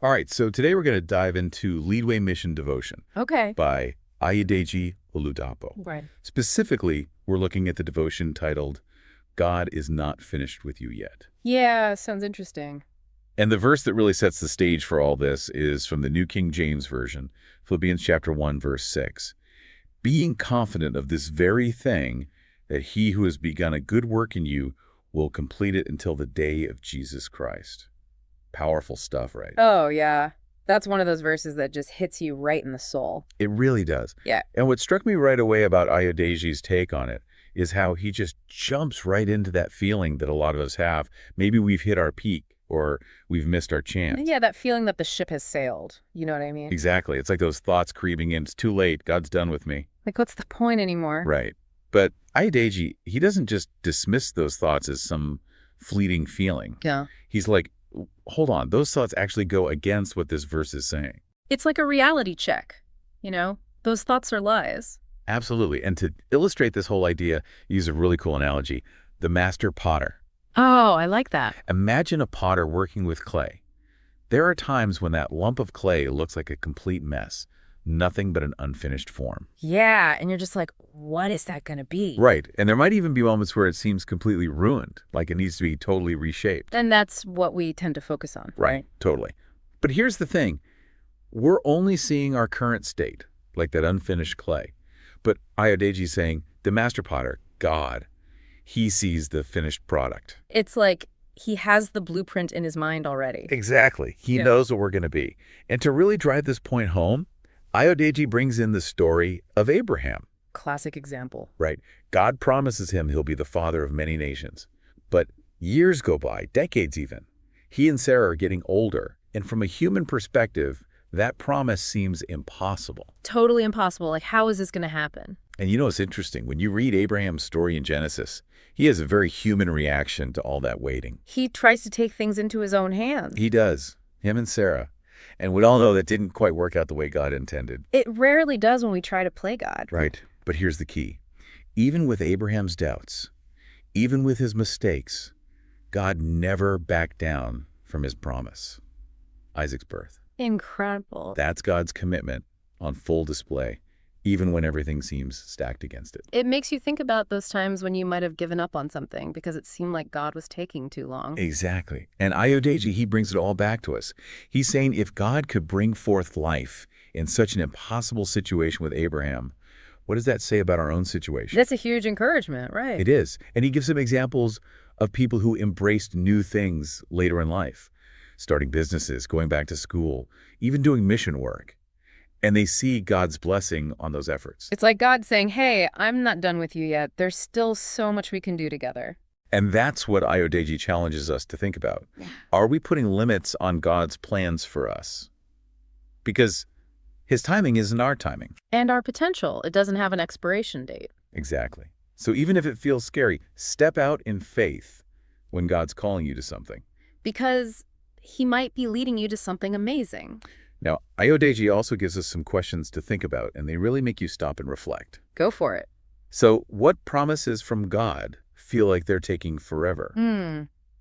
All right, so today we're going to dive into Leadway Mission Devotion Okay. by Ayodeji Oludapo. Right. Specifically, we're looking at the devotion titled, God is Not Finished with You Yet. Yeah, sounds interesting. And the verse that really sets the stage for all this is from the New King James Version, Philippians chapter 1, verse 6. Being confident of this very thing, that he who has begun a good work in you will complete it until the day of Jesus Christ. Powerful stuff, right? Oh, yeah. That's one of those verses that just hits you right in the soul. It really does. Yeah. And what struck me right away about Ayodeji's take on it is how he just jumps right into that feeling that a lot of us have. Maybe we've hit our peak or we've missed our chance. Yeah, that feeling that the ship has sailed. You know what I mean? Exactly. It's like those thoughts creeping in. It's too late. God's done with me. Like, what's the point anymore? Right. But Ayodeji, he doesn't just dismiss those thoughts as some fleeting feeling. Yeah. He's like, hold on, those thoughts actually go against what this verse is saying. It's like a reality check, you know? Those thoughts are lies. Absolutely. And to illustrate this whole idea, use a really cool analogy, the master potter. Oh, I like that. Imagine a potter working with clay. There are times when that lump of clay looks like a complete mess, nothing but an unfinished form. Yeah, and you're just like, what is that going to be? Right. And there might even be moments where it seems completely ruined, like it needs to be totally reshaped. And that's what we tend to focus on, right? Totally. But here's the thing. We're only seeing our current state, like that unfinished clay. But Ayodeji's saying, the master potter, God, he sees the finished product. It's like he has the blueprint in his mind already. Exactly. He Yeah. knows what we're going to be. And to really drive this point home, Ayodeji brings in the story of Abraham. Classic example. Right. God promises him he'll be the father of many nations. But years go by, decades even. He and Sarah are getting older. And from a human perspective, that promise seems impossible. Totally impossible. Like, how is this going to happen? And you know, it's interesting. When you read Abraham's story in Genesis, he has a very human reaction to all that waiting. He tries to take things into his own hands. He does. Him and Sarah. And we all know that didn't quite work out the way God intended. It rarely does when we try to play God. Right. But here's the key. Even with Abraham's doubts, even with his mistakes, God never backed down from his promise. Isaac's birth. Incredible. That's God's commitment on full display, even when everything seems stacked against it. It makes you think about those times when you might have given up on something because it seemed like God was taking too long. Exactly. And Ayodeji, he brings it all back to us. He's saying if God could bring forth life in such an impossible situation with Abraham, what does that say about our own situation? That's a huge encouragement, right? It is. And he gives some examples of people who embraced new things later in life, starting businesses, going back to school, even doing mission work. And they see God's blessing on those efforts. It's like God saying, hey, I'm not done with you yet. There's still so much we can do together. And that's what Ayodeji challenges us to think about. Are we putting limits on God's plans for us? Because his timing isn't our timing. And our potential, it doesn't have an expiration date. Exactly. So even if it feels scary, step out in faith when God's calling you to something. Because he might be leading you to something amazing. Now, Ayodeji also gives us some questions to think about, and they really make you stop and reflect. Go for it. So what promises from God feel like they're taking forever?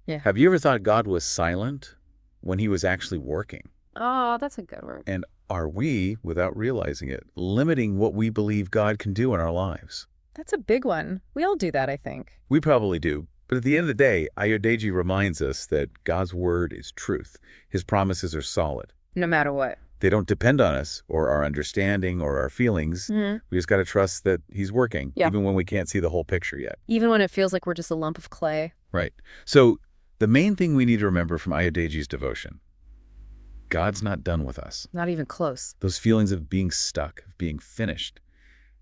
Yeah. Have you ever thought God was silent when he was actually working? Oh, that's a good word. And are we, without realizing it, limiting what we believe God can do in our lives? That's a big one. We all do that, I think. We probably do. But at the end of the day, Ayodeji reminds us that God's word is truth. His promises are solid. No matter what. They don't depend on us or our understanding or our feelings. We just got to trust that he's working, Yeah. even when we can't see the whole picture yet. Even when it feels like we're just a lump of clay. Right. So the main thing we need to remember from Ayodeji's devotion, God's not done with us. Not even close. Those feelings of being stuck, of being finished,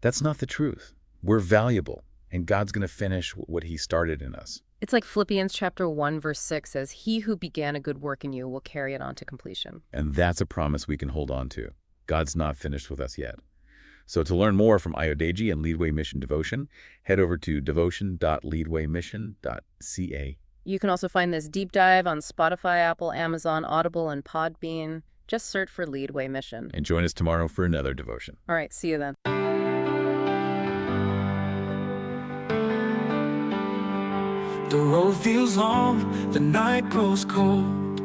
that's not the truth. We're valuable, and God's going to finish what he started in us. It's like Philippians chapter 1, verse 6 says, he who began a good work in you will carry it on to completion. And that's a promise we can hold on to. God's not finished with us yet. So to learn more from Ayodeji and Leadway Mission Devotion, head over to devotion.leadwaymission.ca. You can also find this deep dive on Spotify, Apple, Amazon, Audible, and Podbean. Just search for Leadway Mission. And join us tomorrow for another devotion. All right, see you then. The road feels long, the night grows cold.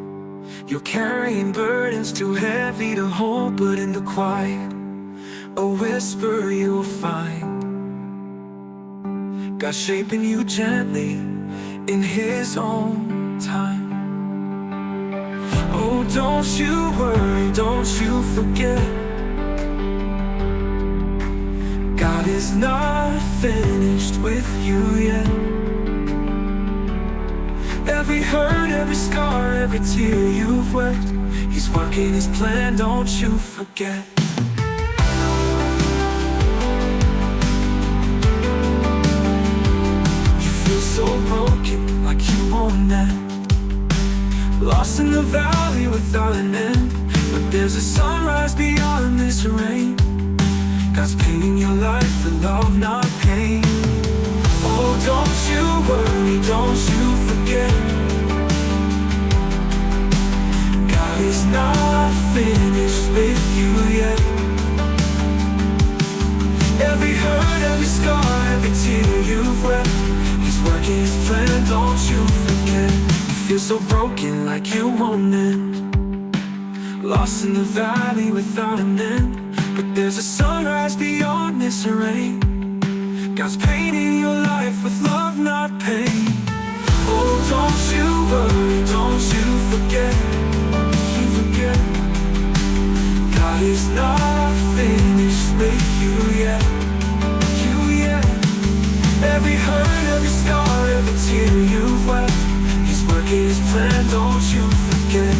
You're carrying burdens too heavy to hold, but in the quiet, a whisper you'll find. God shaping you gently in His own time. Oh, don't you worry, don't you forget, God is not finished with you yet. Every hurt, every scar, every tear you've wept, He's working His plan, don't you forget. You feel so broken, like you won't end, lost in the valley without an end. But there's a sunrise beyond this rain. God's painting your life with love, not pain. Oh, don't you worry, don't you forget, God is not finished with you yet. Every hurt, every scar, every tear you've wept, He's working His plan, don't you forget. You feel so broken, like you won't end, lost in the valley without an end. But there's a sunrise beyond this rain. God's painting your life with love, not pain. Oh, don't you worry, don't you forget, God is not finished with you yet. Every hurt, every scar, every tear you've wept, He's working His plan, don't you forget.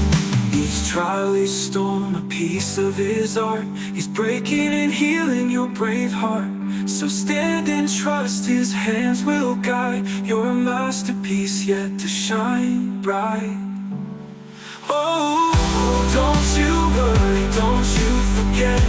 Each trial, each storm, a piece of His art. He's breaking and healing your brave heart. So stand and trust, His hands will guide. You're a masterpiece yet to shine bright. Oh, don't you worry, don't you forget,